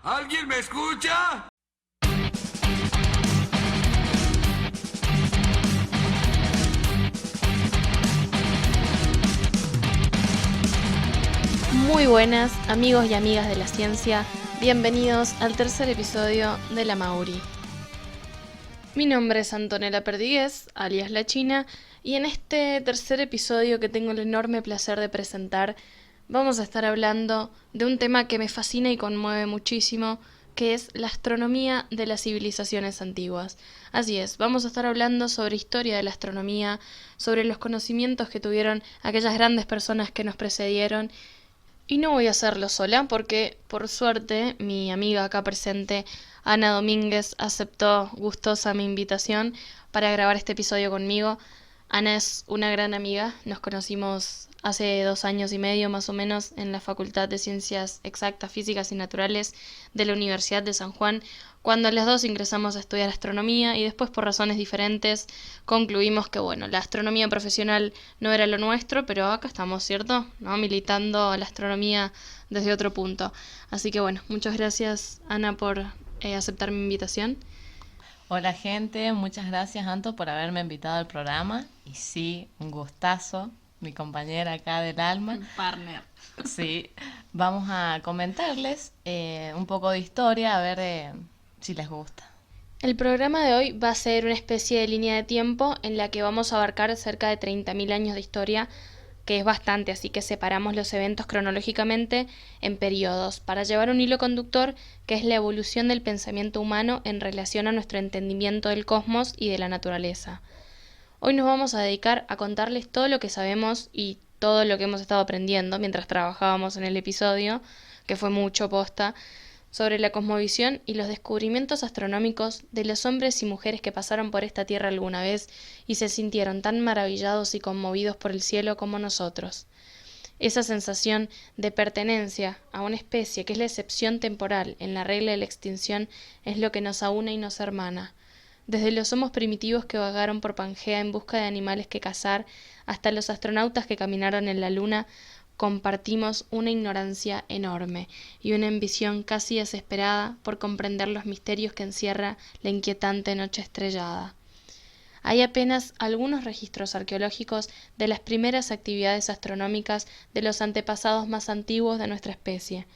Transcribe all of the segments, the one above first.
¿Alguien me escucha? Muy buenas, amigos y amigas de la ciencia. Bienvenidos al tercer episodio de La Mauri. Mi nombre es Antonella Perdigués, alias La China, y en este tercer episodio que tengo el enorme placer de presentar, vamos a estar hablando de un tema que me fascina y conmueve muchísimo, que es la astronomía de las civilizaciones antiguas. Así es, vamos a estar hablando sobre historia de la astronomía, sobre los conocimientos que tuvieron aquellas grandes personas que nos precedieron. Y no voy a hacerlo sola porque, por suerte, mi amiga acá presente, Ana Domínguez, aceptó gustosa mi invitación para grabar este episodio conmigo. Ana es una gran amiga, nos conocimos hace 2 años y medio más o menos en la Facultad de Ciencias Exactas, Físicas y Naturales de la Universidad de San Juan, cuando las dos ingresamos a estudiar astronomía y después por razones diferentes concluimos que la astronomía profesional no era lo nuestro, pero acá estamos, ¿cierto? ¿No? Militando la astronomía desde otro punto. Así que muchas gracias Ana por aceptar mi invitación. Hola gente, muchas gracias Anto por haberme invitado al programa. Y sí, un gustazo, mi compañera acá del alma. Partner. Sí, vamos a comentarles un poco de historia, a ver si les gusta. El programa de hoy va a ser una especie de línea de tiempo en la que vamos a abarcar cerca de 30.000 años de historia, que es bastante, así que separamos los eventos cronológicamente en periodos, para llevar un hilo conductor que es la evolución del pensamiento humano en relación a nuestro entendimiento del cosmos y de la naturaleza. Hoy nos vamos a dedicar a contarles todo lo que sabemos y todo lo que hemos estado aprendiendo mientras trabajábamos en el episodio, que fue mucho posta, sobre la cosmovisión y los descubrimientos astronómicos de los hombres y mujeres que pasaron por esta tierra alguna vez y se sintieron tan maravillados y conmovidos por el cielo como nosotros. Esa sensación de pertenencia a una especie que es la excepción temporal en la regla de la extinción es lo que nos aúna y nos hermana. Desde los homos primitivos que vagaron por Pangea en busca de animales que cazar, hasta los astronautas que caminaron en la luna, compartimos una ignorancia enorme y una ambición casi desesperada por comprender los misterios que encierra la inquietante noche estrellada. Hay apenas algunos registros arqueológicos de las primeras actividades astronómicas de los antepasados más antiguos de nuestra especie.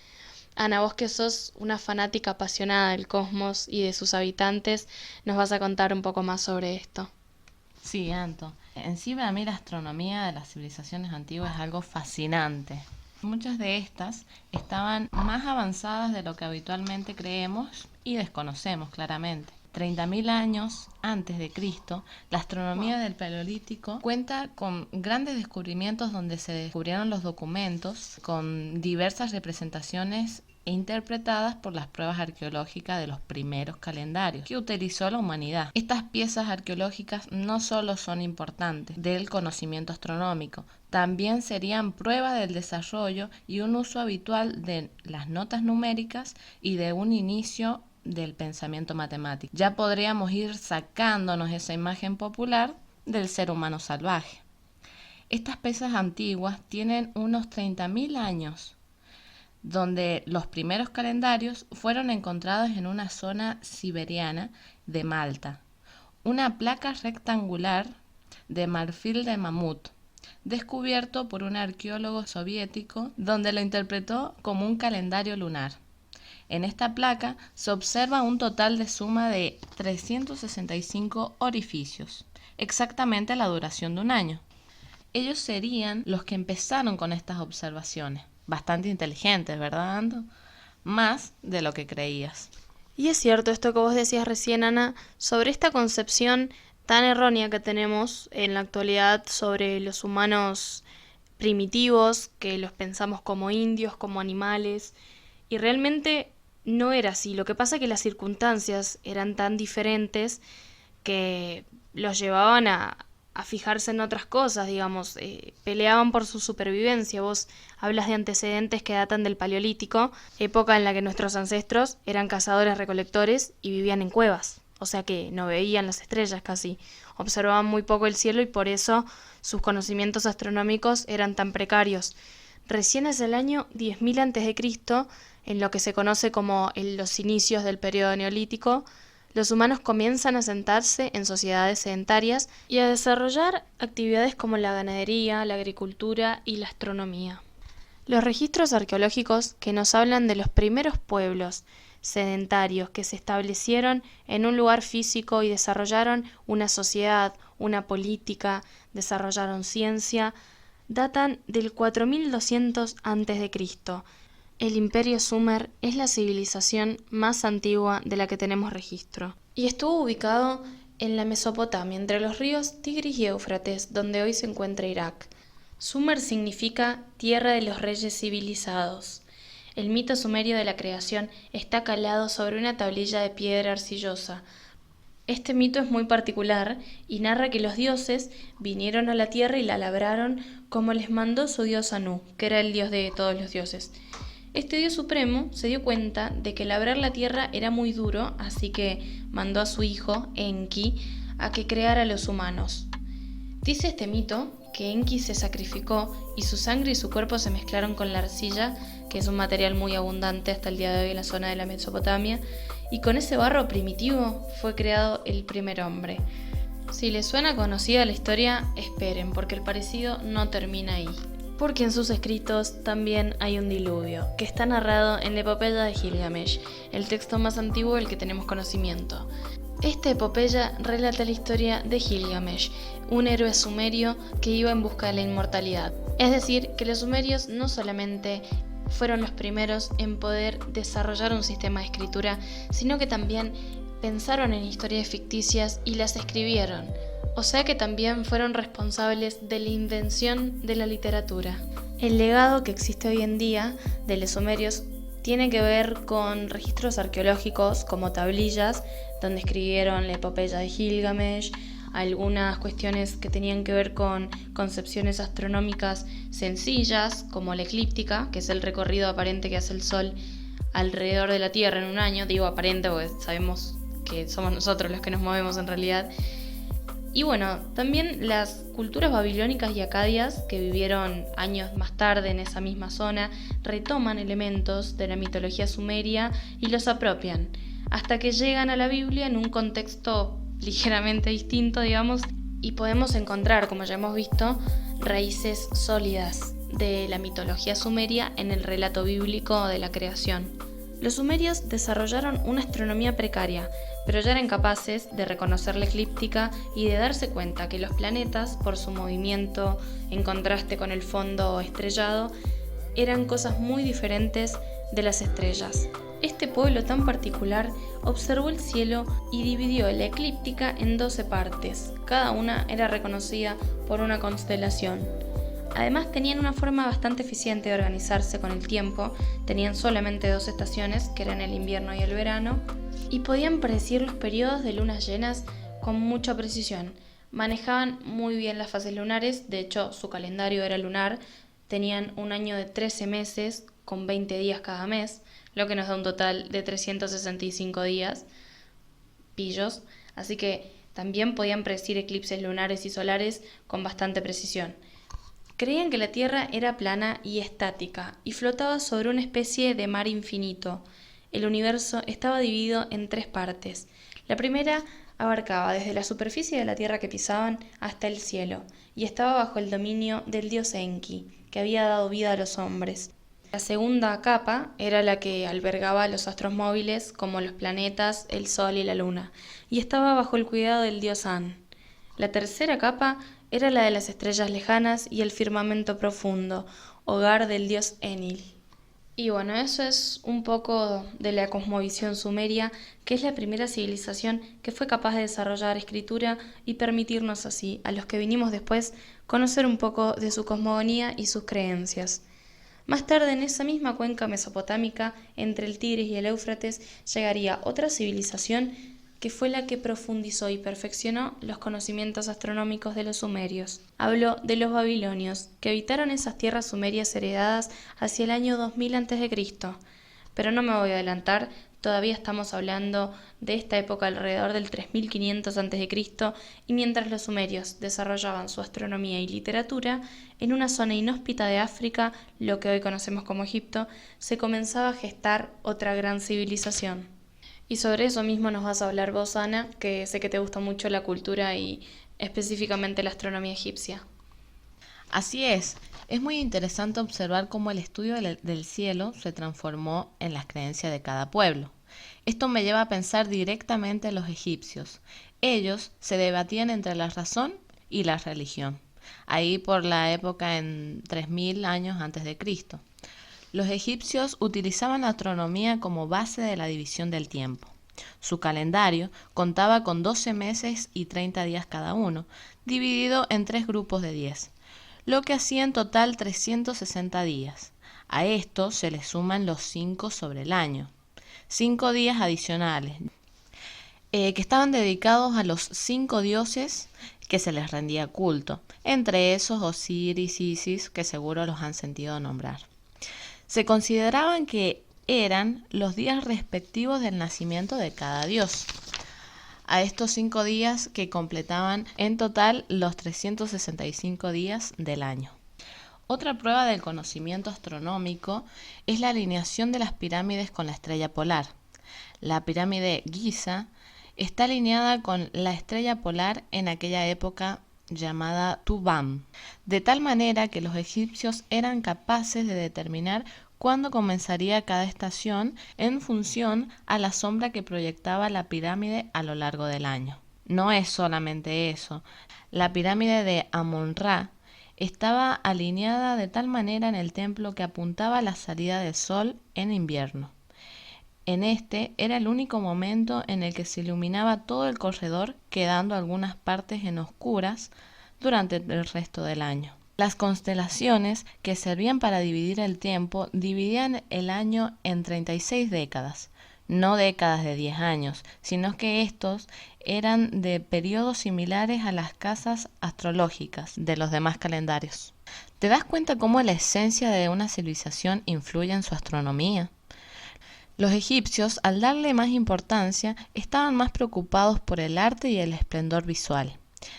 Ana, vos que sos una fanática apasionada del cosmos y de sus habitantes, nos vas a contar un poco más sobre esto. Sí, Anto. En sí, para mí la astronomía de las civilizaciones antiguas es algo fascinante. Muchas de estas estaban más avanzadas de lo que habitualmente creemos y desconocemos claramente. 30.000 años antes de Cristo, la astronomía del Paleolítico cuenta con grandes descubrimientos donde se descubrieron los documentos con diversas representaciones interpretadas por las pruebas arqueológicas de los primeros calendarios que utilizó la humanidad. Estas piezas arqueológicas no solo son importantes del conocimiento astronómico, también serían prueba del desarrollo y un uso habitual de las notas numéricas y de un inicio del pensamiento matemático. Ya podríamos ir sacándonos esa imagen popular del ser humano salvaje. Estas piezas antiguas tienen unos 30.000 años, donde los primeros calendarios fueron encontrados en una zona siberiana de Malta. Una placa rectangular de marfil de mamut, descubierto por un arqueólogo soviético, donde lo interpretó como un calendario lunar. En esta placa se observa un total de suma de 365 orificios, exactamente la duración de un año. Ellos serían los que empezaron con estas observaciones. Bastante inteligentes, ¿verdad, Ando? Más de lo que creías. Y es cierto esto que vos decías recién, Ana, sobre esta concepción tan errónea que tenemos en la actualidad sobre los humanos primitivos, que los pensamos como indios, como animales, y realmente no era así. Lo que pasa es que las circunstancias eran tan diferentes que los llevaban a fijarse en otras cosas, digamos, peleaban por su supervivencia. Vos hablas de antecedentes que datan del Paleolítico, época en la que nuestros ancestros eran cazadores-recolectores y vivían en cuevas, o sea que no veían las estrellas casi, observaban muy poco el cielo y por eso sus conocimientos astronómicos eran tan precarios. Recién hacia el año 10.000 a.C., en lo que se conoce como los inicios del periodo neolítico, los humanos comienzan a asentarse en sociedades sedentarias y a desarrollar actividades como la ganadería, la agricultura y la astronomía. Los registros arqueológicos que nos hablan de los primeros pueblos sedentarios que se establecieron en un lugar físico y desarrollaron una sociedad, una política, desarrollaron ciencia, datan del 4200 a.C. El imperio Sumer es la civilización más antigua de la que tenemos registro y estuvo ubicado en la Mesopotamia, entre los ríos Tigris y Éufrates, donde hoy se encuentra Irak. Sumer significa tierra de los reyes civilizados. El mito sumerio de la creación está calado sobre una tablilla de piedra arcillosa. Este mito es muy particular y narra que los dioses vinieron a la tierra y la labraron como les mandó su dios Anu, que era el dios de todos los dioses. Este dios supremo se dio cuenta de que labrar la tierra era muy duro, así que mandó a su hijo, Enki, a que creara a los humanos. Dice este mito que Enki se sacrificó y su sangre y su cuerpo se mezclaron con la arcilla, que es un material muy abundante hasta el día de hoy en la zona de la Mesopotamia, y con ese barro primitivo fue creado el primer hombre. Si les suena conocida la historia, esperen, porque el parecido no termina ahí. Porque en sus escritos también hay un diluvio, que está narrado en la epopeya de Gilgamesh, el texto más antiguo del que tenemos conocimiento. Esta epopeya relata la historia de Gilgamesh, un héroe sumerio que iba en busca de la inmortalidad. Es decir, que los sumerios no solamente fueron los primeros en poder desarrollar un sistema de escritura, sino que también pensaron en historias ficticias y las escribieron. O sea que también fueron responsables de la invención de la literatura. El legado que existe hoy en día de los sumerios tiene que ver con registros arqueológicos como tablillas, donde escribieron la epopeya de Gilgamesh, algunas cuestiones que tenían que ver con concepciones astronómicas sencillas, como la eclíptica, que es el recorrido aparente que hace el Sol alrededor de la Tierra en un año. Digo aparente porque sabemos que somos nosotros los que nos movemos en realidad. Y bueno, también las culturas babilónicas y acadias, que vivieron años más tarde en esa misma zona, retoman elementos de la mitología sumeria y los apropian, hasta que llegan a la Biblia en un contexto ligeramente distinto, digamos, y podemos encontrar, como ya hemos visto, raíces sólidas de la mitología sumeria en el relato bíblico de la creación. Los sumerios desarrollaron una astronomía precaria, pero ya eran capaces de reconocer la eclíptica y de darse cuenta que los planetas, por su movimiento en contraste con el fondo estrellado, eran cosas muy diferentes de las estrellas. Este pueblo tan particular observó el cielo y dividió la eclíptica en 12 partes. Cada una era reconocida por una constelación. Además tenían una forma bastante eficiente de organizarse con el tiempo, tenían solamente 2 estaciones, que eran el invierno y el verano, y podían predecir los periodos de lunas llenas con mucha precisión. Manejaban muy bien las fases lunares, de hecho su calendario era lunar, tenían un año de 13 meses con 20 días cada mes, lo que nos da un total de 365 días, pillos, así que también podían predecir eclipses lunares y solares con bastante precisión. Creían que la Tierra era plana y estática y flotaba sobre una especie de mar infinito. El universo estaba dividido en 3 partes. La primera abarcaba desde la superficie de la Tierra que pisaban hasta el cielo y estaba bajo el dominio del dios Enki, que había dado vida a los hombres. La segunda capa era la que albergaba los astros móviles como los planetas, el Sol y la Luna, y estaba bajo el cuidado del dios An. La tercera capa era la de las estrellas lejanas y el firmamento profundo, hogar del dios Enlil. Y bueno, eso es un poco de la cosmovisión sumeria, que es la primera civilización que fue capaz de desarrollar escritura y permitirnos así, a los que vinimos después, conocer un poco de su cosmogonía y sus creencias. Más tarde, en esa misma cuenca mesopotámica, entre el Tigris y el Éufrates, llegaría otra civilización que fue la que profundizó y perfeccionó los conocimientos astronómicos de los sumerios. Hablo de los babilonios, que habitaron esas tierras sumerias heredadas hacia el año 2000 a.C. Pero no me voy a adelantar, todavía estamos hablando de esta época alrededor del 3500 a.C. y mientras los sumerios desarrollaban su astronomía y literatura, en una zona inhóspita de África, lo que hoy conocemos como Egipto, se comenzaba a gestar otra gran civilización. Y sobre eso mismo nos vas a hablar vos, Ana, que sé que te gusta mucho la cultura y específicamente la astronomía egipcia. Así es muy interesante observar cómo el estudio del cielo se transformó en las creencias de cada pueblo. Esto me lleva a pensar directamente en los egipcios. Ellos se debatían entre la razón y la religión, ahí por la época en 3000 años antes de Cristo. Los egipcios utilizaban la astronomía como base de la división del tiempo. Su calendario contaba con 12 meses y 30 días cada uno, dividido en 3 grupos de 10, lo que hacía en total 360 días. A esto se le suman los 5 sobre el año, 5 días adicionales, que estaban dedicados a los 5 dioses que se les rendía culto, entre esos Osiris, Isis, que seguro los han sentido nombrar. Se consideraban que eran los días respectivos del nacimiento de cada dios. A estos 5 días que completaban en total los 365 días del año. Otra prueba del conocimiento astronómico es la alineación de las pirámides con la estrella polar. La pirámide Giza está alineada con la estrella polar en aquella época llamada Tuban, de tal manera que los egipcios eran capaces de determinar cuándo comenzaría cada estación en función a la sombra que proyectaba la pirámide a lo largo del año. No es solamente eso, la pirámide de Amon-Ra estaba alineada de tal manera en el templo que apuntaba a la salida del sol en invierno. En este era el único momento en el que se iluminaba todo el corredor, quedando algunas partes en oscuras durante el resto del año. Las constelaciones, que servían para dividir el tiempo, dividían el año en 36 décadas, no décadas de 10 años, sino que estos eran de periodos similares a las casas astrológicas de los demás calendarios. ¿Te das cuenta cómo la esencia de una civilización influye en su astronomía? Los egipcios, al darle más importancia, estaban más preocupados por el arte y el esplendor visual.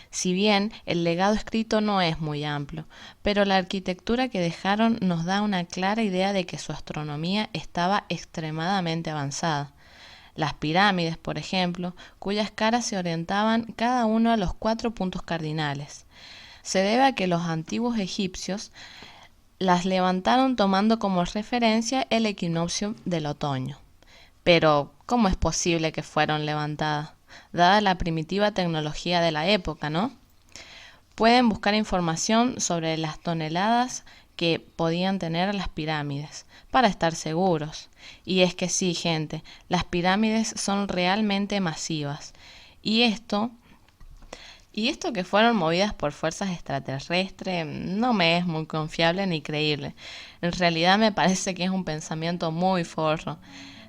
Si bien el legado escrito no es muy amplio, pero la arquitectura que dejaron nos da una clara idea de que su astronomía estaba extremadamente avanzada. Las pirámides, por ejemplo, cuyas caras se orientaban cada uno a los 4 puntos cardinales. Se debe a que los antiguos egipcios las levantaron tomando como referencia el equinoccio del otoño. Pero, ¿cómo es posible que fueron levantadas? Dada la primitiva tecnología de la época, ¿no? Pueden buscar información sobre las toneladas que podían tener las pirámides, para estar seguros. Y es que sí, gente, las pirámides son realmente masivas. Y esto que fueron movidas por fuerzas extraterrestres no me es muy confiable ni creíble. En realidad me parece que es un pensamiento muy forro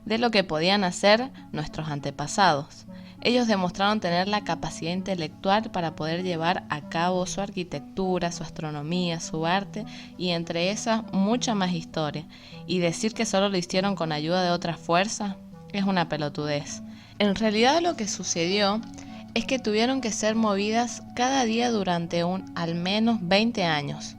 de lo que podían hacer nuestros antepasados. Ellos demostraron tener la capacidad intelectual para poder llevar a cabo su arquitectura, su astronomía, su arte y entre esas mucha más historia. Y decir que solo lo hicieron con ayuda de otras fuerzas es una pelotudez. En realidad lo que sucedió es que tuvieron que ser movidas cada día durante al menos 20 años.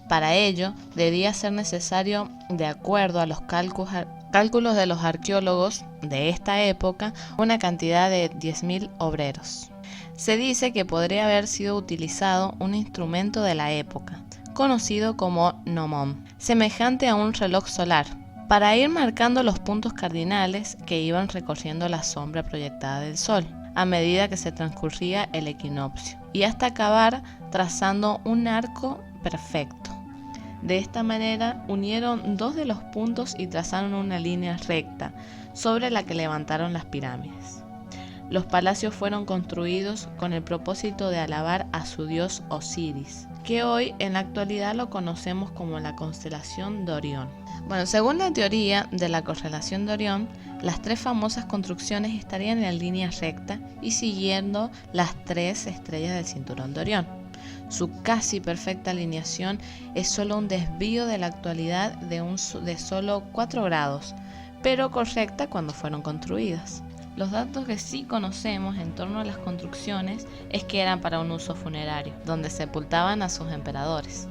Para ello, debía ser necesario, de acuerdo a los cálculos de los arqueólogos de esta época, una cantidad de 10.000 obreros. Se dice que podría haber sido utilizado un instrumento de la época, conocido como gnomon, semejante a un reloj solar, para ir marcando los puntos cardinales que iban recorriendo la sombra proyectada del sol a medida que se transcurría el equinoccio, y hasta acabar trazando un arco perfecto. De esta manera unieron 2 de los puntos y trazaron una línea recta sobre la que levantaron las pirámides. Los palacios fueron construidos con el propósito de alabar a su dios Osiris, que hoy en la actualidad lo conocemos como la constelación de Orión. Bueno, según la teoría de la correlación de Orión, las 3 famosas construcciones estarían en línea recta y siguiendo las 3 estrellas del cinturón de Orión. Su casi perfecta alineación es solo un desvío de la actualidad de solo 4 grados, pero correcta cuando fueron construidas. Los datos que sí conocemos en torno a las construcciones es que eran para un uso funerario, donde sepultaban a sus emperadores.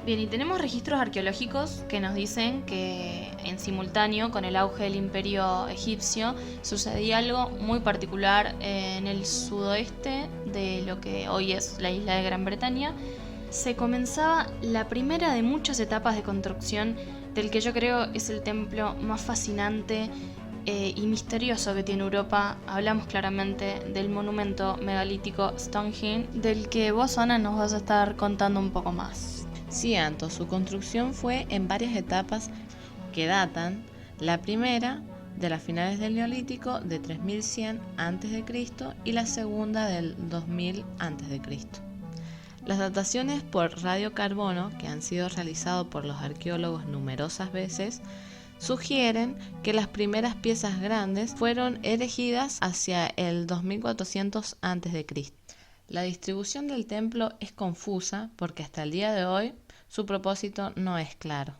Bien, y tenemos registros arqueológicos que nos dicen que en simultáneo con el auge del imperio egipcio sucedía algo muy particular en el sudoeste de lo que hoy es la isla de Gran Bretaña. Se comenzaba la primera de muchas etapas de construcción del que yo creo es el templo más fascinante y misterioso que tiene Europa. Hablamos claramente del monumento megalítico Stonehenge, del que vos, Ana, nos vas a estar contando un poco más. Sí, Anto, su construcción fue en varias etapas que datan, la primera de las finales del Neolítico de 3100 a.C. y la segunda del 2000 a.C. Las dataciones por radiocarbono, que han sido realizadas por los arqueólogos numerosas veces, sugieren que las primeras piezas grandes fueron erigidas hacia el 2400 a.C. La distribución del templo es confusa porque hasta el día de hoy su propósito no es claro.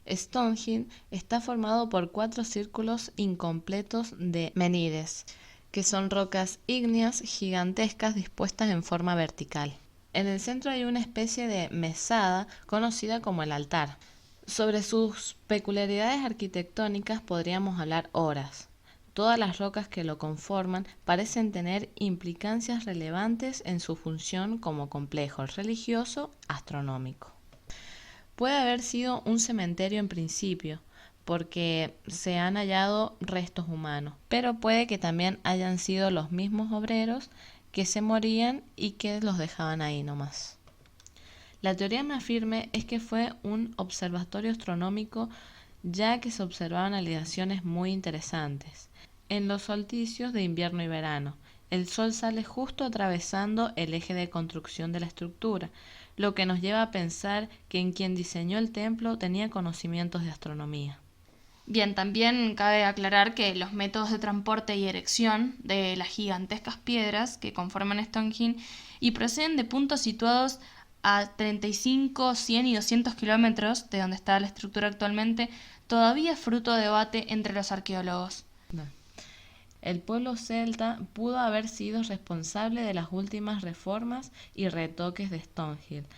Stonehenge está formado por 4 círculos incompletos de menides, que son rocas ígneas gigantescas dispuestas en forma vertical. En el centro hay una especie de mesada conocida como el altar. Sobre sus peculiaridades arquitectónicas podríamos hablar horas. Todas las rocas que lo conforman parecen tener implicancias relevantes en su función como complejo religioso astronómico. Puede haber sido un cementerio en principio, porque se han hallado restos humanos, pero puede que también hayan sido los mismos obreros que se morían y que los dejaban ahí nomás. La teoría más firme es que fue un observatorio astronómico, ya que se observaban aleaciones muy interesantes. En los solsticios de invierno y verano, el sol sale justo atravesando el eje de construcción de la estructura, lo que nos lleva a pensar que quien diseñó el templo tenía conocimientos de astronomía. Bien, también cabe aclarar que los métodos de transporte y erección de las gigantescas piedras que conforman Stonehenge y proceden de puntos situados a 35, 100 y 200 kilómetros de donde está la estructura actualmente, todavía es fruto de debate entre los arqueólogos. El pueblo celta pudo haber sido responsable de las últimas reformas y retoques de Stonehenge,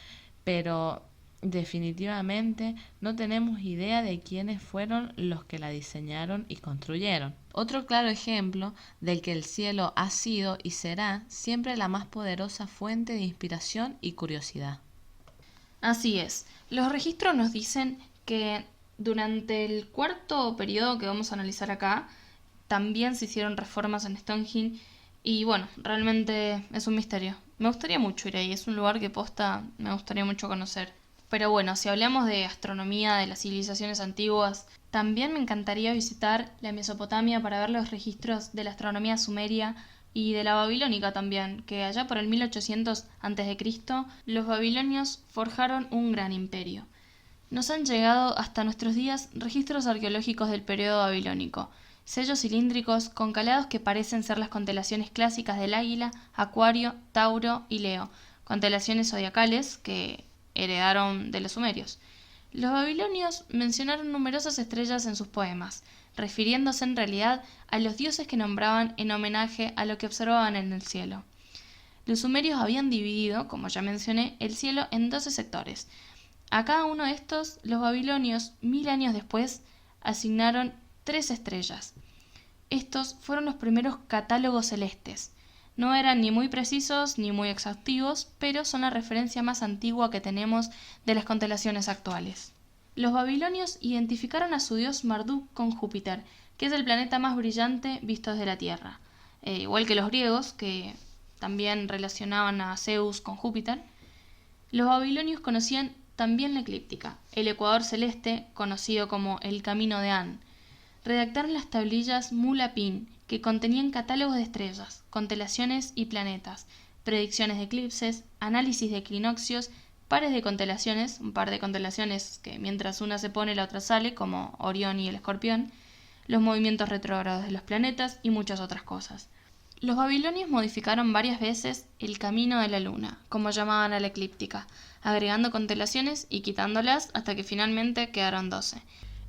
pero definitivamente no tenemos idea de quiénes fueron los que la diseñaron y construyeron. Otro claro ejemplo del que el cielo ha sido y será siempre la más poderosa fuente de inspiración y curiosidad. Así es, los registros nos dicen que durante el cuarto periodo que vamos a analizar acá, también se hicieron reformas en Stonehenge y bueno, realmente es un misterio. Me gustaría mucho ir ahí, es un lugar que posta me gustaría mucho conocer. Pero bueno, si hablamos de astronomía de las civilizaciones antiguas, también me encantaría visitar la Mesopotamia para ver los registros de la astronomía sumeria y de la babilónica también, que allá por el 1800 a.C. los babilonios forjaron un gran imperio. Nos han llegado hasta nuestros días registros arqueológicos del periodo babilónico, sellos cilíndricos con calados que parecen ser las constelaciones clásicas del Águila, Acuario, Tauro y Leo, constelaciones zodiacales que heredaron de los sumerios. Los babilonios mencionaron numerosas estrellas en sus poemas, refiriéndose en realidad a los dioses que nombraban en homenaje a lo que observaban en el cielo. Los sumerios habían dividido, como ya mencioné, el cielo en 12 sectores. A cada uno de estos, los babilonios, 1000 años después, asignaron 3 estrellas. Estos fueron los primeros catálogos celestes. No eran ni muy precisos ni muy exhaustivos, pero son la referencia más antigua que tenemos de las constelaciones actuales. Los babilonios identificaron a su dios Marduk con Júpiter, que es el planeta más brillante visto desde la Tierra. Igual que los griegos, que también relacionaban a Zeus con Júpiter, los babilonios conocían también la eclíptica, el ecuador celeste, conocido como el Camino de An. Redactaron las tablillas Mulapin, que contenían catálogos de estrellas, constelaciones y planetas, predicciones de eclipses, análisis de equinoccios, pares de constelaciones, un par de constelaciones que mientras una se pone la otra sale, como Orión y el Escorpión, los movimientos retrógrados de los planetas y muchas otras cosas. Los babilonios modificaron varias veces el camino de la luna, como llamaban a la eclíptica, agregando constelaciones y quitándolas hasta que finalmente quedaron 12.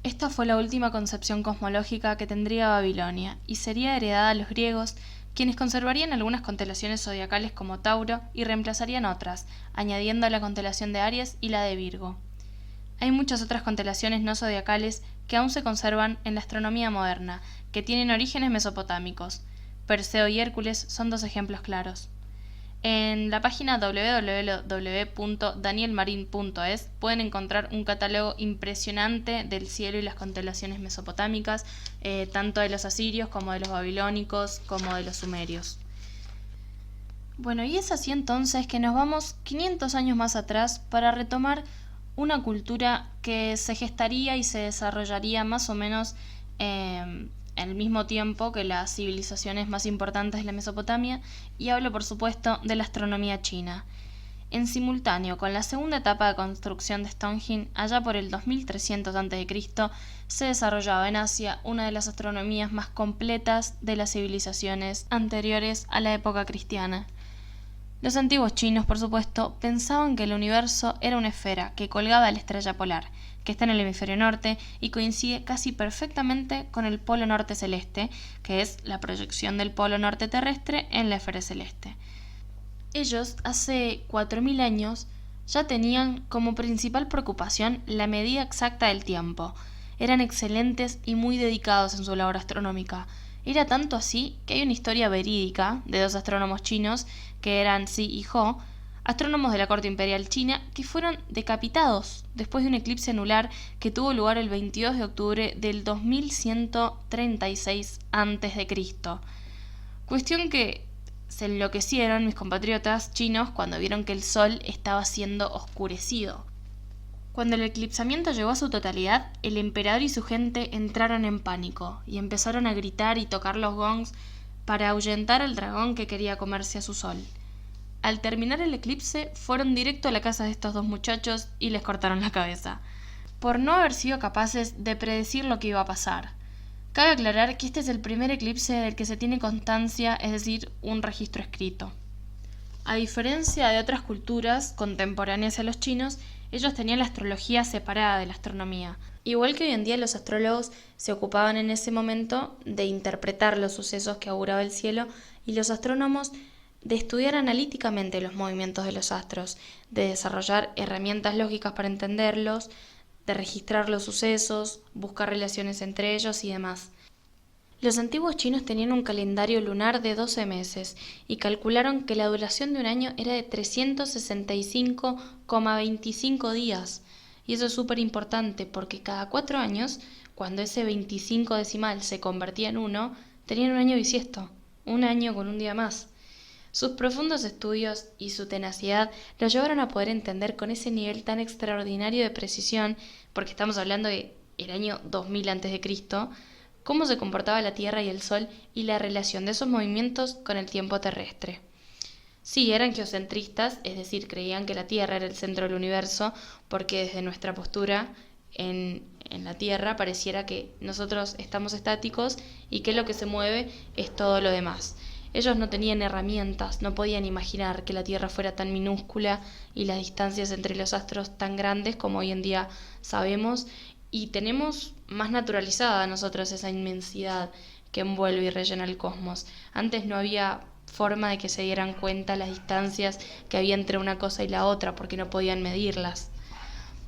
Esta fue la última concepción cosmológica que tendría Babilonia y sería heredada a los griegos, quienes conservarían algunas constelaciones zodiacales como Tauro y reemplazarían otras, añadiendo la constelación de Aries y la de Virgo. Hay muchas otras constelaciones no zodiacales que aún se conservan en la astronomía moderna, que tienen orígenes mesopotámicos. Perseo y Hércules son dos ejemplos claros. En la página www.danielmarin.es pueden encontrar un catálogo impresionante del cielo y las constelaciones mesopotámicas, tanto de los asirios como de los babilónicos, como de los sumerios. Bueno, y es así entonces que nos vamos 500 años más atrás para retomar una cultura que se gestaría y se desarrollaría más o menos al mismo tiempo que las civilizaciones más importantes de la Mesopotamia, y hablo por supuesto de la astronomía china. En simultáneo con la segunda etapa de construcción de Stonehenge, allá por el 2300 a.C., se desarrollaba en Asia una de las astronomías más completas de las civilizaciones anteriores a la época cristiana. Los antiguos chinos, por supuesto, pensaban que el universo era una esfera que colgaba de la estrella polar, que está en el hemisferio norte y coincide casi perfectamente con el polo norte celeste, que es la proyección del polo norte terrestre en la esfera celeste. Ellos, hace 4000 años, ya tenían como principal preocupación la medida exacta del tiempo. Eran excelentes y muy dedicados en su labor astronómica. Era tanto así que hay una historia verídica de dos astrónomos chinos, que eran Xi y Ho, astrónomos de la corte imperial china, que fueron decapitados después de un eclipse anular que tuvo lugar el 22 de octubre del 2136 a.C. Cuestión que se enloquecieron mis compatriotas chinos cuando vieron que el sol estaba siendo oscurecido. Cuando el eclipsamiento llegó a su totalidad, el emperador y su gente entraron en pánico y empezaron a gritar y tocar los gongs para ahuyentar al dragón que quería comerse a su sol. Al terminar el eclipse, fueron directo a la casa de estos dos muchachos y les cortaron la cabeza, por no haber sido capaces de predecir lo que iba a pasar. Cabe aclarar que este es el primer eclipse del que se tiene constancia, es decir, un registro escrito. A diferencia de otras culturas contemporáneas a los chinos, ellos tenían la astrología separada de la astronomía. Igual que hoy en día los astrólogos se ocupaban en ese momento de interpretar los sucesos que auguraba el cielo, y los astrónomos de estudiar analíticamente los movimientos de los astros, de desarrollar herramientas lógicas para entenderlos, de registrar los sucesos, buscar relaciones entre ellos y demás. Los antiguos chinos tenían un calendario lunar de 12 meses y calcularon que la duración de un año era de 365,25 días. Y eso es súper importante porque cada 4 años, cuando ese 25 decimal se convertía en 1, tenían un año bisiesto, un año con un día más. Sus profundos estudios y su tenacidad los llevaron a poder entender con ese nivel tan extraordinario de precisión, porque estamos hablando del año 2000 a.C., cómo se comportaba la Tierra y el Sol y la relación de esos movimientos con el tiempo terrestre. Sí, eran geocentristas, es decir, creían que la Tierra era el centro del universo, porque desde nuestra postura en la Tierra pareciera que nosotros estamos estáticos y que lo que se mueve es todo lo demás. Ellos no tenían herramientas, no podían imaginar que la Tierra fuera tan minúscula y las distancias entre los astros tan grandes como hoy en día sabemos, y tenemos más naturalizada a nosotros esa inmensidad que envuelve y rellena el cosmos. Antes no había forma de que se dieran cuenta las distancias que había entre una cosa y la otra, porque no podían medirlas.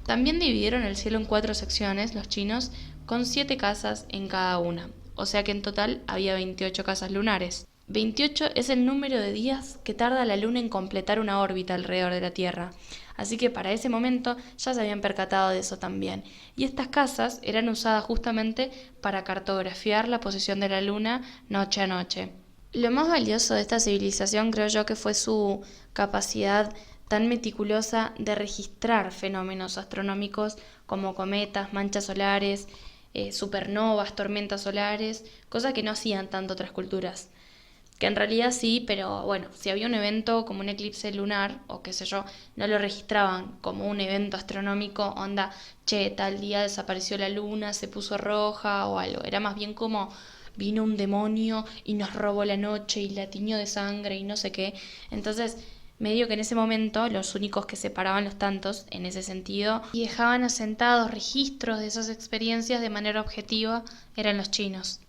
También dividieron el cielo en 4 secciones, los chinos, con 7 casas en cada una, o sea que en total había 28 casas lunares. 28 es el número de días que tarda la Luna en completar una órbita alrededor de la Tierra, así que para ese momento ya se habían percatado de eso también. Y estas casas eran usadas justamente para cartografiar la posición de la Luna noche a noche. Lo más valioso de esta civilización creo yo que fue su capacidad tan meticulosa de registrar fenómenos astronómicos como cometas, manchas solares, supernovas, tormentas solares, cosa que no hacían tanto otras culturas. Que en realidad sí, pero bueno, si había un evento como un eclipse lunar o qué sé yo, no lo registraban como un evento astronómico, onda, che, tal día desapareció la luna, se puso roja o algo. Era más bien como vino un demonio y nos robó la noche y la tiñó de sangre y no sé qué. Entonces Medio que en ese momento los únicos que separaban los tantos en ese sentido y dejaban asentados registros de esas experiencias de manera objetiva eran los chinos.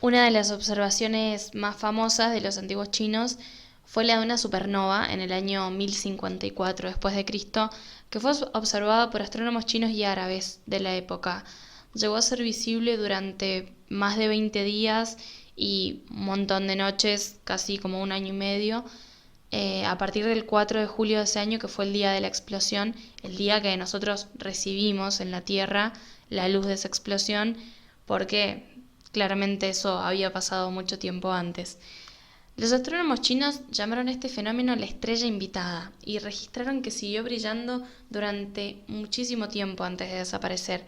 Una de las observaciones más famosas de los antiguos chinos fue la de una supernova en el año 1054 después de Cristo, que fue observada por astrónomos chinos y árabes de la época. Llegó a ser visible durante más de 20 días y un montón de noches, casi como un año y medio, a partir del 4 de julio de ese año, que fue el día de la explosión, el día que nosotros recibimos en la Tierra la luz de esa explosión, porque claramente eso había pasado mucho tiempo antes. Los astrónomos chinos llamaron a este fenómeno la estrella invitada y registraron que siguió brillando durante muchísimo tiempo antes de desaparecer.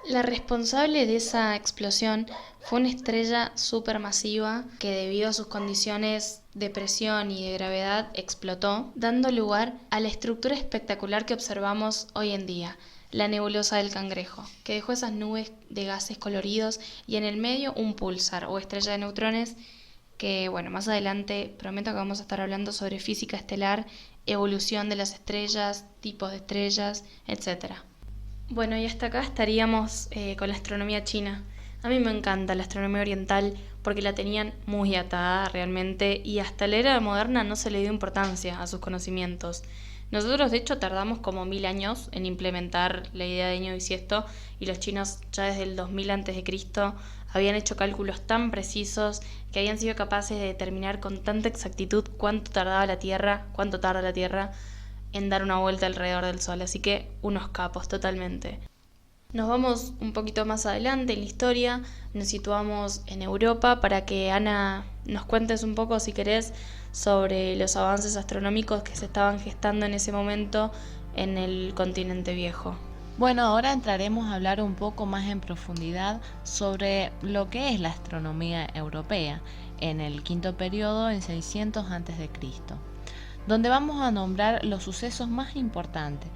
La responsable de esa explosión fue una estrella supermasiva que, debido a sus condiciones de presión y de gravedad, explotó, dando lugar a la estructura espectacular que observamos hoy en día, la nebulosa del Cangrejo, que dejó esas nubes de gases coloridos y en el medio un púlsar o estrella de neutrones que, bueno, más adelante prometo que vamos a estar hablando sobre física estelar, evolución de las estrellas, tipos de estrellas, etc. Bueno, y hasta acá estaríamos con la astronomía china. A mí me encanta la astronomía oriental porque la tenían muy atada realmente y hasta la era moderna no se le dio importancia a sus conocimientos. Nosotros de hecho tardamos como 1000 años en implementar la idea de año bisiesto y los chinos ya desde el 2000 a.C. habían hecho cálculos tan precisos que habían sido capaces de determinar con tanta exactitud cuánto tarda la Tierra en dar una vuelta alrededor del Sol, así que unos capos totalmente. Nos vamos un poquito más adelante en la historia, nos situamos en Europa para que Ana nos cuentes un poco, si querés, sobre los avances astronómicos que se estaban gestando en ese momento en el continente viejo. Bueno, ahora entraremos a hablar un poco más en profundidad sobre lo que es la astronomía europea en el quinto periodo en 600 a.C., donde vamos a nombrar los sucesos más importantes.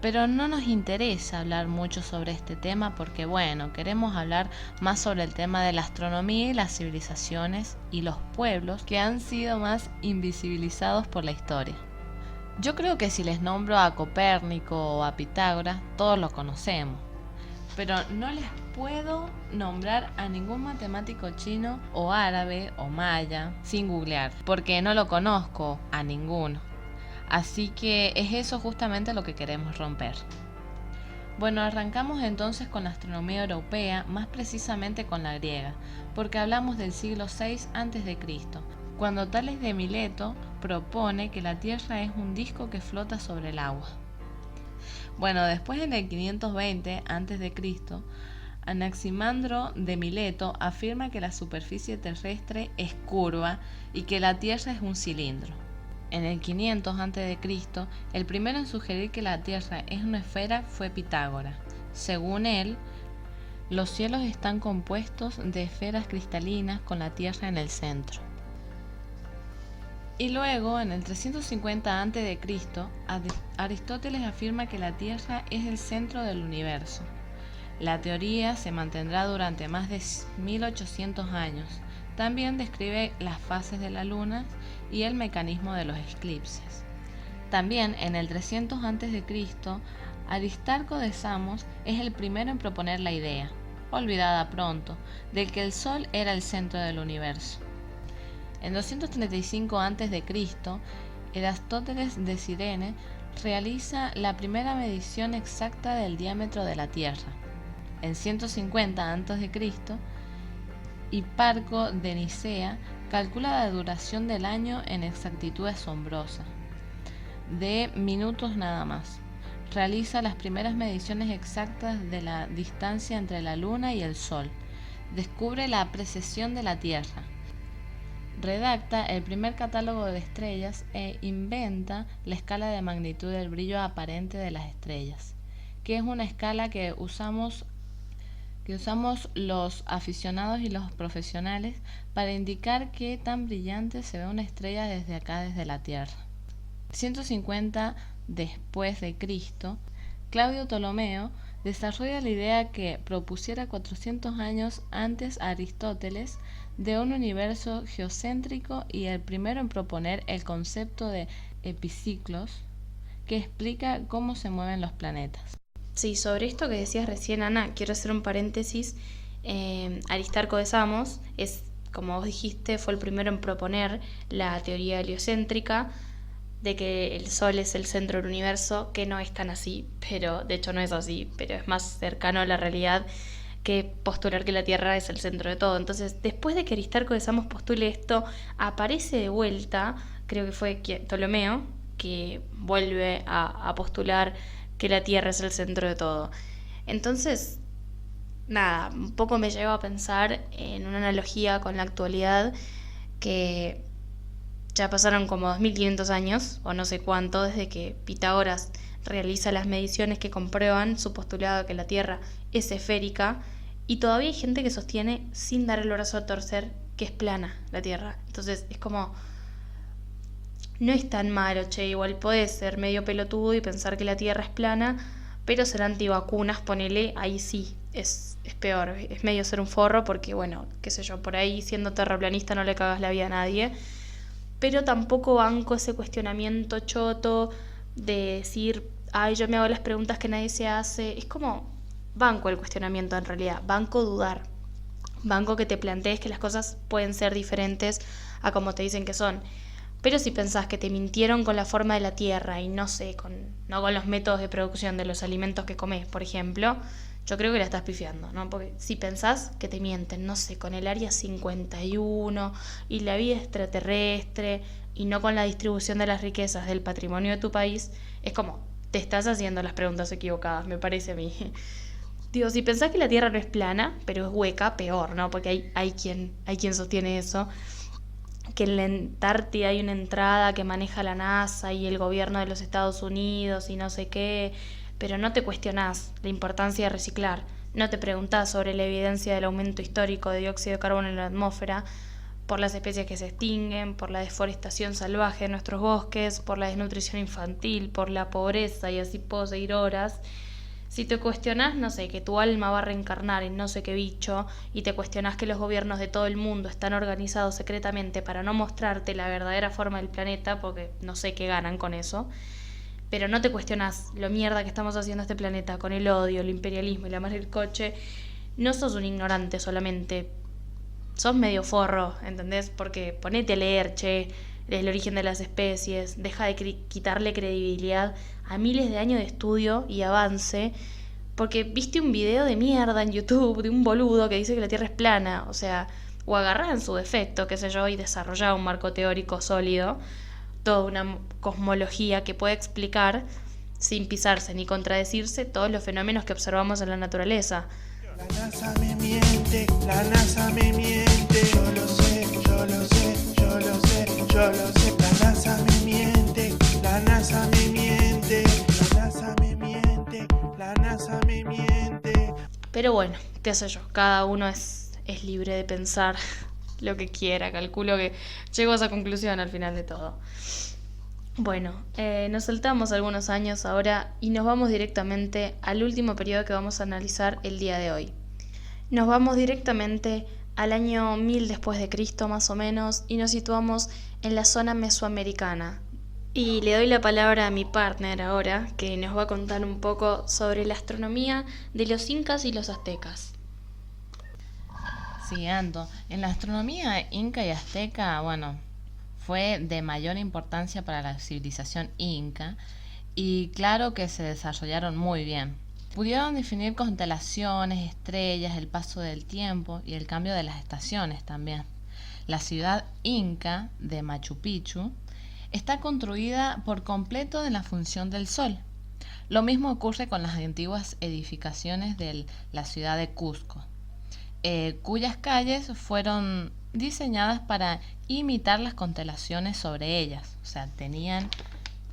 Pero no nos interesa hablar mucho sobre este tema porque, bueno, queremos hablar más sobre el tema de la astronomía y las civilizaciones y los pueblos que han sido más invisibilizados por la historia. Yo creo que si les nombro a Copérnico o a Pitágoras, todos lo conocemos, pero no les puedo nombrar a ningún matemático chino o árabe o maya sin googlear, porque no lo conozco a ninguno. Así que es eso justamente lo que queremos romper. Bueno, arrancamos entonces con la astronomía europea, más precisamente con la griega, porque hablamos del siglo VI a.C., cuando Tales de Mileto propone que la Tierra es un disco que flota sobre el agua. Bueno, después en el 520 a.C., Anaximandro de Mileto afirma que la superficie terrestre es curva y que la Tierra es un cilindro. En el 500 a.C., el primero en sugerir que la Tierra es una esfera fue Pitágoras. Según él, los cielos están compuestos de esferas cristalinas con la Tierra en el centro. Y luego, en el 350 a.C., Aristóteles afirma que la Tierra es el centro del universo. La teoría se mantendrá durante más de 1800 años. También describe las fases de la Luna y el mecanismo de los eclipses. También en el 300 a.C., Aristarco de Samos es el primero en proponer la idea, olvidada pronto, de que el Sol era el centro del universo. En 235 a.C., Erastóteles de Cirene realiza la primera medición exacta del diámetro de la Tierra. En 150 a.C., Hiparco de Nicea calcula la duración del año en exactitud asombrosa, de minutos nada más. Realiza las primeras mediciones exactas de la distancia entre la Luna y el Sol. Descubre la precesión de la Tierra. Redacta el primer catálogo de estrellas e inventa la escala de magnitud del brillo aparente de las estrellas, que es una escala que usamos los aficionados y los profesionales para indicar qué tan brillante se ve una estrella desde acá, desde la Tierra. 150 después de Cristo, Claudio Ptolomeo desarrolla la idea que propusiera 400 años antes a Aristóteles de un universo geocéntrico y el primero en proponer el concepto de epiciclos, que explica cómo se mueven los planetas. Sí, sobre esto que decías recién, Ana, quiero hacer un paréntesis. Aristarco de Samos es, como vos dijiste, fue el primero en proponer la teoría heliocéntrica, de que el Sol es el centro del universo, que no es tan así, pero de hecho no es así, pero es más cercano a la realidad que postular que la Tierra es el centro de todo. Entonces, después de que Aristarco de Samos postule esto, aparece de vuelta, creo que fue Ptolomeo, que vuelve a postular que la Tierra es el centro de todo. Entonces, nada, un poco me lleva a pensar en una analogía con la actualidad, que ya pasaron como 2500 años, o no sé cuánto, desde que Pitágoras realiza las mediciones que comprueban su postulado de que la Tierra es esférica, y todavía hay gente que sostiene, sin dar el brazo a torcer, que es plana la Tierra. Entonces es como, no es tan malo, che, igual podés ser medio pelotudo y pensar que la Tierra es plana, pero ser antivacunas, ponele, ahí sí, es peor, es medio ser un forro, porque bueno, qué sé yo, por ahí siendo terraplanista no le cagas la vida a nadie, pero tampoco banco ese cuestionamiento choto de decir, ay, yo me hago las preguntas que nadie se hace. Es como, banco el cuestionamiento en realidad, banco dudar, banco que te plantees que las cosas pueden ser diferentes a como te dicen que son. Pero si pensás que te mintieron con la forma de la Tierra y no sé, no con los métodos de producción de los alimentos que comés, por ejemplo, yo creo que la estás pifiando, ¿no? Porque si pensás que te mienten, no sé, con el Área 51 y la vida extraterrestre y no con la distribución de las riquezas del patrimonio de tu país, es como, te estás haciendo las preguntas equivocadas, me parece a mí. Digo, si pensás que la Tierra no es plana, pero es hueca, peor, ¿no? Porque hay quien sostiene eso, que en la Antártida hay una entrada que maneja la NASA y el gobierno de los Estados Unidos y no sé qué, pero no te cuestionás la importancia de reciclar, no te preguntás sobre la evidencia del aumento histórico de dióxido de carbono en la atmósfera, por las especies que se extinguen, por la deforestación salvaje de nuestros bosques, por la desnutrición infantil, por la pobreza, y así puedo seguir horas. Si te cuestionás, no sé, que tu alma va a reencarnar en no sé qué bicho, y te cuestionás que los gobiernos de todo el mundo están organizados secretamente para no mostrarte la verdadera forma del planeta, porque no sé qué ganan con eso, pero no te cuestionás lo mierda que estamos haciendo a este planeta con el odio, el imperialismo y la madre del coche, no sos un ignorante solamente, sos medio forro, ¿entendés? Porque ponete a leer, che, el origen de las especies, deja de quitarle credibilidad a miles de años de estudio y avance, porque viste un video de mierda en YouTube de un boludo que dice que la Tierra es plana, o sea, o agarrá en su defecto, qué sé yo, y desarrollá un marco teórico sólido, toda una cosmología que pueda explicar, sin pisarse ni contradecirse, todos los fenómenos que observamos en la naturaleza. La NASA me miente, la NASA me miente, yo lo sé, yo lo sé, yo lo sé, yo lo sé. La NASA me miente, la NASA me miente, la NASA me miente, la NASA me miente. Pero bueno, qué sé yo, cada uno es libre de pensar lo que quiera, calculo que llego a esa conclusión al final de todo. Bueno, nos saltamos algunos años ahora y nos vamos directamente al último periodo que vamos a analizar el día de hoy. Nos vamos directamente al año 1000 después de Cristo más o menos y nos situamos en la zona mesoamericana. Y le doy la palabra a mi partner ahora, que nos va a contar un poco sobre la astronomía de los incas y los aztecas. Sí, Anto, en la astronomía inca y azteca, bueno, fue de mayor importancia para la civilización inca y claro que se desarrollaron muy bien. Pudieron definir constelaciones, estrellas, el paso del tiempo y el cambio de las estaciones también. La ciudad inca de Machu Picchu está construida por completo en la función del sol. Lo mismo ocurre con las antiguas edificaciones de la ciudad de Cusco, cuyas calles fueron diseñadas para imitar las constelaciones sobre ellas, o sea, tenían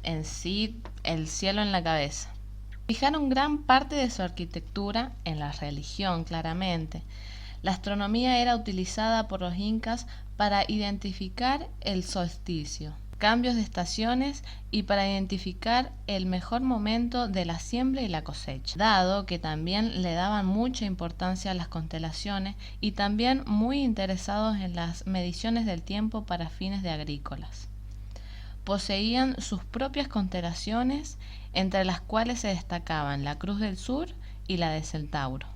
en sí el cielo en la cabeza. Fijaron gran parte de su arquitectura en la religión, claramente. La astronomía era utilizada por los incas para identificar el solsticio, cambios de estaciones y para identificar el mejor momento de la siembra y la cosecha, dado que también le daban mucha importancia a las constelaciones y también muy interesados en las mediciones del tiempo para fines de agrícolas. Poseían sus propias constelaciones, entre las cuales se destacaban la Cruz del Sur y la de Centauro.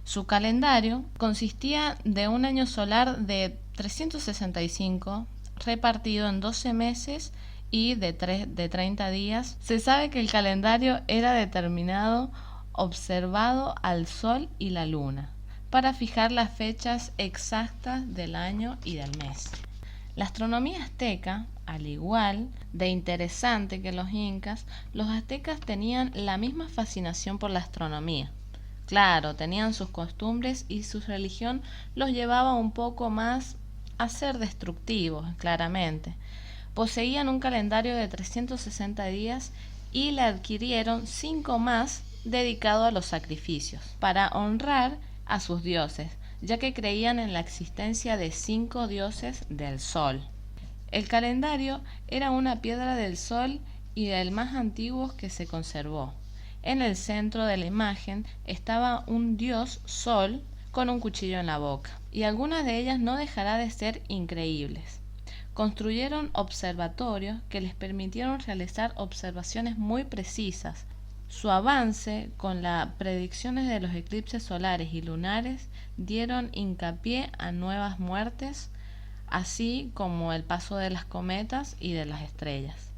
Su calendario consistía de un año solar de 365 repartido en 12 meses y de 30 días. Se sabe que el calendario era determinado observado al Sol y la Luna para fijar las fechas exactas del año y del mes. La astronomía azteca, al igual de interesante que los incas, los aztecas tenían la misma fascinación por la astronomía. Claro, tenían sus costumbres y su religión los llevaba un poco más a ser destructivos, claramente. Poseían un calendario de 360 días y le adquirieron 5 más dedicado a los sacrificios, para honrar a sus dioses, ya que creían en la existencia de 5 dioses del sol. El calendario era una piedra del sol y del más antiguo que se conservó. En el centro de la imagen estaba un dios sol con un cuchillo en la boca, y algunas de ellas no dejará de ser increíbles. Construyeron observatorios que les permitieron realizar observaciones muy precisas. Su avance con las predicciones de los eclipses solares y lunares dieron hincapié a nuevas muertes, así como el paso de las cometas y de las estrellas.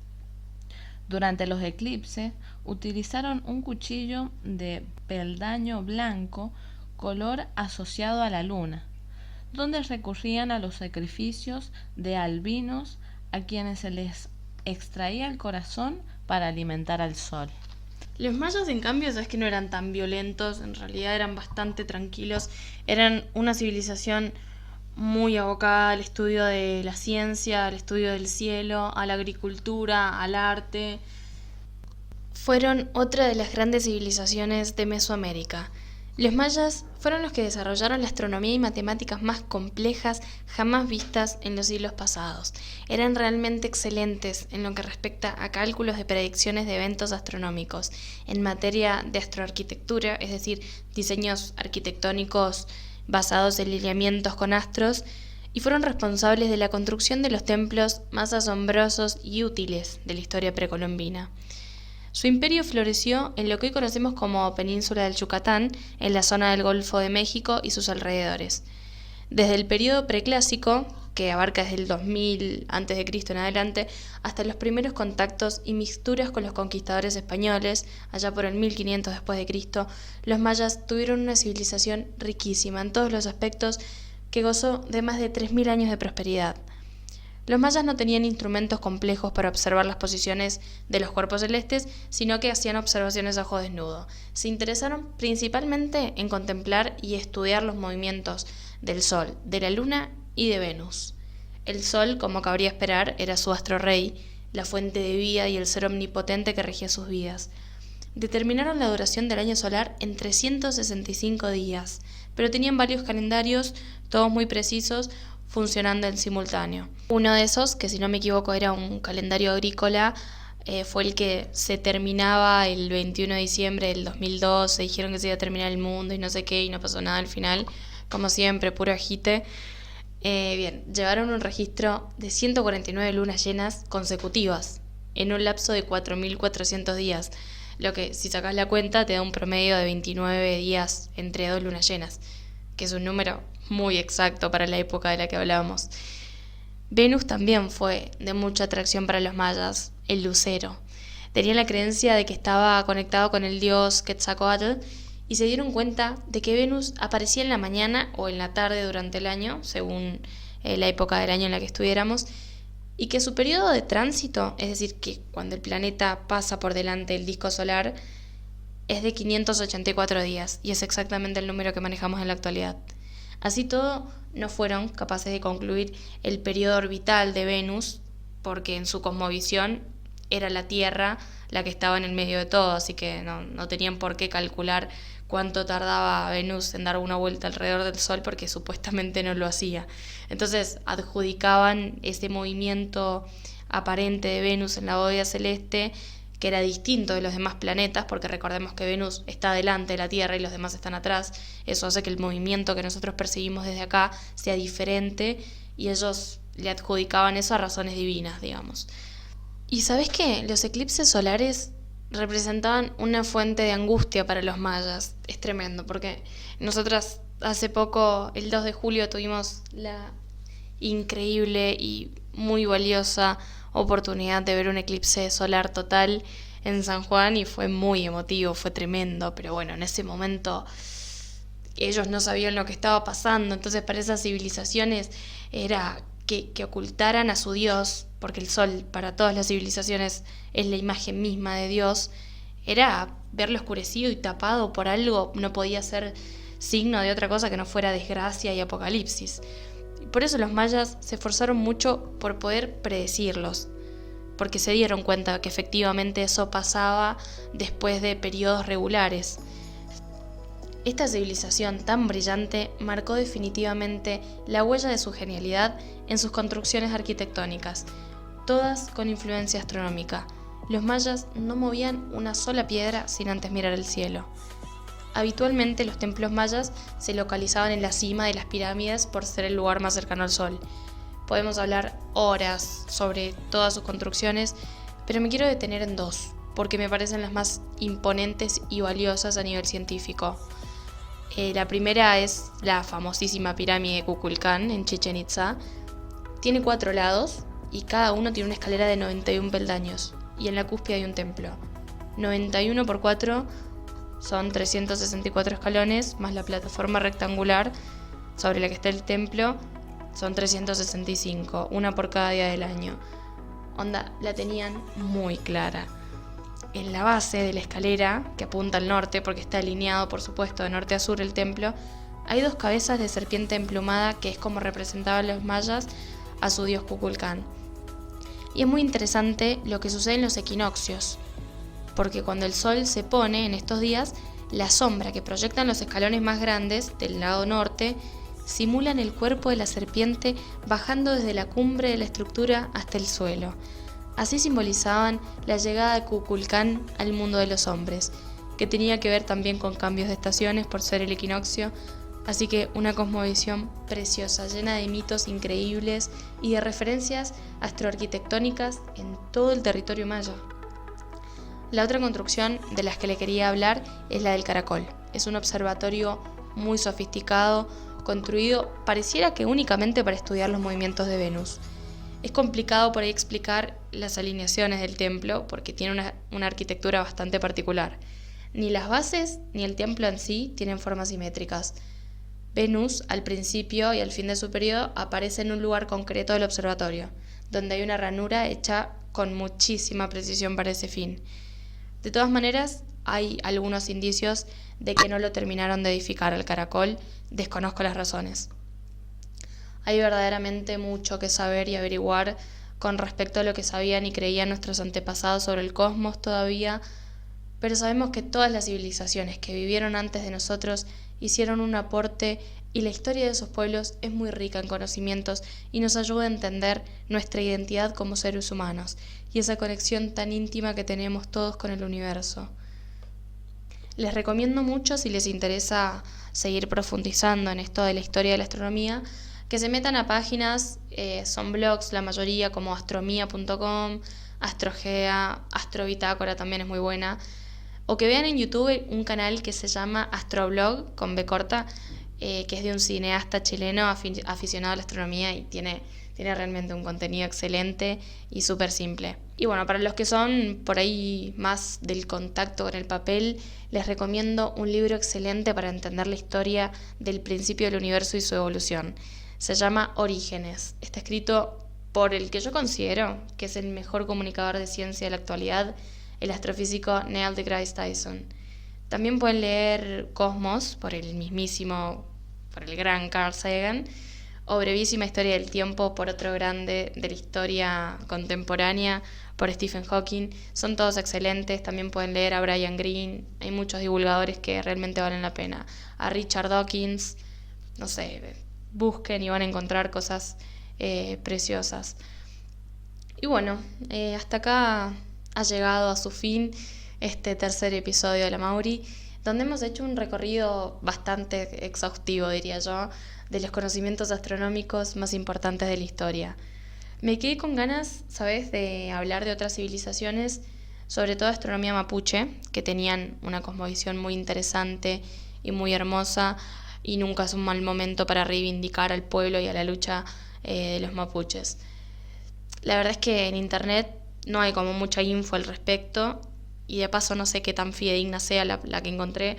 Durante los eclipses utilizaron un cuchillo de peldaño blanco, color asociado a la luna, donde recurrían a los sacrificios de albinos a quienes se les extraía el corazón para alimentar al sol. Los mayas, en cambio, es que no eran tan violentos, en realidad eran bastante tranquilos, eran una civilización muy abocada al estudio de la ciencia, al estudio del cielo, a la agricultura, al arte. Fueron otra de las grandes civilizaciones de Mesoamérica. Los mayas fueron los que desarrollaron la astronomía y matemáticas más complejas jamás vistas en los siglos pasados. Eran realmente excelentes en lo que respecta a cálculos de predicciones de eventos astronómicos, en materia de astroarquitectura, es decir, diseños arquitectónicos basados en lineamientos con astros, y fueron responsables de la construcción de los templos más asombrosos y útiles de la historia precolombina. Su imperio floreció en lo que hoy conocemos como Península del Yucatán, en la zona del Golfo de México y sus alrededores. Desde el período preclásico, que abarca desde el 2000 a.C. en adelante, hasta los primeros contactos y mixturas con los conquistadores españoles, allá por el 1500 después de Cristo, los mayas tuvieron una civilización riquísima en todos los aspectos que gozó de más de 3000 años de prosperidad. Los mayas no tenían instrumentos complejos para observar las posiciones de los cuerpos celestes, sino que hacían observaciones a ojo desnudo. Se interesaron principalmente en contemplar y estudiar los movimientos del Sol, de la Luna y de Venus. El Sol, como cabría esperar, era su astro rey, la fuente de vida y el ser omnipotente que regía sus vidas. Determinaron la duración del año solar en 365 días, pero tenían varios calendarios, todos muy precisos, funcionando en simultáneo. Uno de esos, que si no me equivoco era un calendario agrícola, fue el que se terminaba el 21 de diciembre del 2012, dijeron que se iba a terminar el mundo y no sé qué, y no pasó nada al final, como siempre, puro agite. Bien, llevaron un registro de 149 lunas llenas consecutivas, en un lapso de 4.400 días, lo que, si sacas la cuenta, te da un promedio de 29 días entre 2 lunas llenas, que es un número muy exacto para la época de la que hablábamos. Venus también fue de mucha atracción para los mayas, el lucero. Tenían la creencia de que estaba conectado con el dios Quetzalcóatl y se dieron cuenta de que Venus aparecía en la mañana o en la tarde durante el año, según la época del año en la que estuviéramos, y que su periodo de tránsito, es decir, que cuando el planeta pasa por delante del disco solar, es de 584 días, y es exactamente el número que manejamos en la actualidad. Así todo, no fueron capaces de concluir el periodo orbital de Venus, porque en su cosmovisión era la Tierra la que estaba en el medio de todo, así que no tenían por qué calcular cuánto tardaba Venus en dar una vuelta alrededor del Sol, porque supuestamente no lo hacía. Entonces adjudicaban ese movimiento aparente de Venus en la bóveda celeste, que era distinto de los demás planetas, porque recordemos que Venus está delante de la Tierra y los demás están atrás. Eso hace que el movimiento que nosotros percibimos desde acá sea diferente, y ellos le adjudicaban eso a razones divinas, digamos. ¿Y sabés qué? Los eclipses solares representaban una fuente de angustia para los mayas. Es tremendo, porque nosotras hace poco, el 2 de julio, tuvimos la increíble y muy valiosa oportunidad de ver un eclipse solar total en San Juan, y fue muy emotivo, fue tremendo, pero bueno, en ese momento ellos no sabían lo que estaba pasando, entonces para esas civilizaciones era que ocultaran a su Dios, porque el sol para todas las civilizaciones es la imagen misma de Dios, era verlo oscurecido y tapado por algo, no podía ser signo de otra cosa que no fuera desgracia y apocalipsis. Por eso los mayas se esforzaron mucho por poder predecirlos, porque se dieron cuenta que efectivamente eso pasaba después de periodos regulares. Esta civilización tan brillante marcó definitivamente la huella de su genialidad en sus construcciones arquitectónicas, todas con influencia astronómica. Los mayas no movían una sola piedra sin antes mirar el cielo. Habitualmente los templos mayas se localizaban en la cima de las pirámides por ser el lugar más cercano al sol. Podemos hablar horas sobre todas sus construcciones, pero me quiero detener en dos, porque me parecen las más imponentes y valiosas a nivel científico. La primera es la famosísima pirámide de Kukulcán en Chichén Itzá. Tiene 4 lados y cada uno tiene una escalera de 91 peldaños, y en la cúspide hay un templo. 91 por 4 son 364 escalones, más la plataforma rectangular sobre la que está el templo, son 365, una por cada día del año. Onda, la tenían muy clara. En la base de la escalera, que apunta al norte, porque está alineado, por supuesto, de norte a sur el templo, hay 2 cabezas de serpiente emplumada, que es como representaban los mayas a su dios Kukulcán. Y es muy interesante lo que sucede en los equinoccios, porque cuando el sol se pone en estos días, la sombra que proyectan los escalones más grandes del lado norte simulan el cuerpo de la serpiente bajando desde la cumbre de la estructura hasta el suelo. Así simbolizaban la llegada de Kukulcán al mundo de los hombres, que tenía que ver también con cambios de estaciones por ser el equinoccio, así que una cosmovisión preciosa, llena de mitos increíbles y de referencias astroarquitectónicas en todo el territorio maya. La otra construcción de las que le quería hablar es la del Caracol. Es un observatorio muy sofisticado, construido pareciera que únicamente para estudiar los movimientos de Venus. Es complicado por ahí explicar las alineaciones del templo porque tiene una arquitectura bastante particular. Ni las bases ni el templo en sí tienen formas simétricas. Venus, al principio y al fin de su periodo, aparece en un lugar concreto del observatorio, donde hay una ranura hecha con muchísima precisión para ese fin. De todas maneras, hay algunos indicios de que no lo terminaron de edificar al Caracol, desconozco las razones. Hay verdaderamente mucho que saber y averiguar con respecto a lo que sabían y creían nuestros antepasados sobre el cosmos todavía, pero sabemos que todas las civilizaciones que vivieron antes de nosotros hicieron un aporte, y la historia de esos pueblos es muy rica en conocimientos y nos ayuda a entender nuestra identidad como seres humanos y esa conexión tan íntima que tenemos todos con el universo. Les recomiendo mucho, si les interesa seguir profundizando en esto de la historia de la astronomía, que se metan a páginas, son blogs la mayoría, como astromía.com, Astrogea, Astrobitácora también es muy buena, o que vean en YouTube un canal que se llama Astroblog, con B corta, que es de un cineasta chileno aficionado a la astronomía y tiene realmente un contenido excelente y súper simple. Y bueno, para los que son por ahí más del contacto con el papel, les recomiendo un libro excelente para entender la historia del principio del universo y su evolución. Se llama Orígenes. Está escrito por el que yo considero que es el mejor comunicador de ciencia de la actualidad, el astrofísico Neil deGrasse Tyson. También pueden leer Cosmos por el gran Carl Sagan, o Brevísima Historia del Tiempo por otro grande de la historia contemporánea, por Stephen Hawking. Son todos excelentes. También pueden leer a Brian Greene. Hay muchos divulgadores que realmente valen la pena. A Richard Dawkins. No sé, busquen y van a encontrar cosas preciosas. Y bueno, hasta acá ha llegado a su fin este tercer episodio de La Mauri, donde hemos hecho un recorrido bastante exhaustivo, diría yo, de los conocimientos astronómicos más importantes de la historia. Me quedé con ganas, ¿sabes?, de hablar de otras civilizaciones, sobre todo astronomía mapuche, que tenían una cosmovisión muy interesante y muy hermosa, y nunca es un mal momento para reivindicar al pueblo y a la lucha de los mapuches. La verdad es que en internet no hay como mucha info al respecto, y de paso no sé qué tan fidedigna sea la que encontré,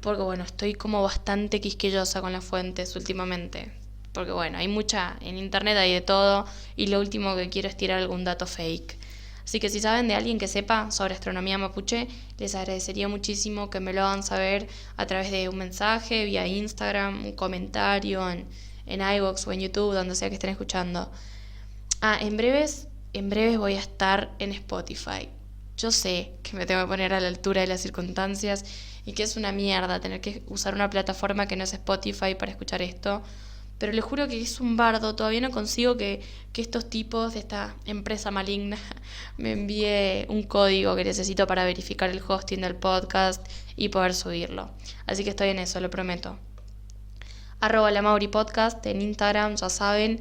porque bueno, estoy como bastante quisquillosa con las fuentes últimamente. Porque bueno, en internet hay de todo, y lo último que quiero es tirar algún dato fake. Así que si saben de alguien que sepa sobre astronomía mapuche, les agradecería muchísimo que me lo hagan saber a través de un mensaje, vía Instagram, un comentario en iVoox o en YouTube, donde sea que estén escuchando. En breves voy a estar en Spotify. Yo sé que me tengo que poner a la altura de las circunstancias y que es una mierda tener que usar una plataforma que no es Spotify para escuchar esto, pero les juro que es un bardo. Todavía no consigo que estos tipos de esta empresa maligna me envíe un código que necesito para verificar el hosting del podcast y poder subirlo. Así que estoy en eso, lo prometo. @LaMauriPodcast en Instagram, ya saben.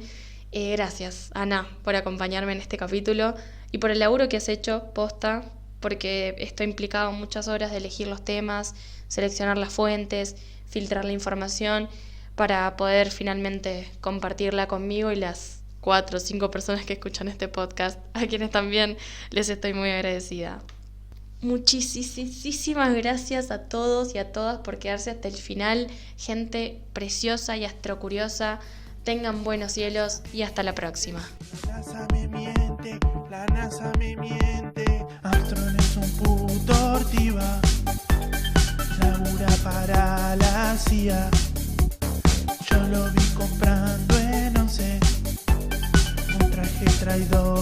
Gracias, Ana, por acompañarme en este capítulo y por el laburo que has hecho, posta, porque esto ha implicado muchas horas de elegir los temas, seleccionar las fuentes, filtrar la información para poder finalmente compartirla conmigo y las 4 o 5 personas que escuchan este podcast, a quienes también les estoy muy agradecida. Muchísimas gracias a todos y a todas por quedarse hasta el final, gente preciosa y astrocuriosa. Tengan buenos cielos y hasta la próxima. La NASA me miente, la NASA me miente. Armstrong es un puto ortiva, labura para la CIA. Yo lo vi comprando en 11 un traje traidor.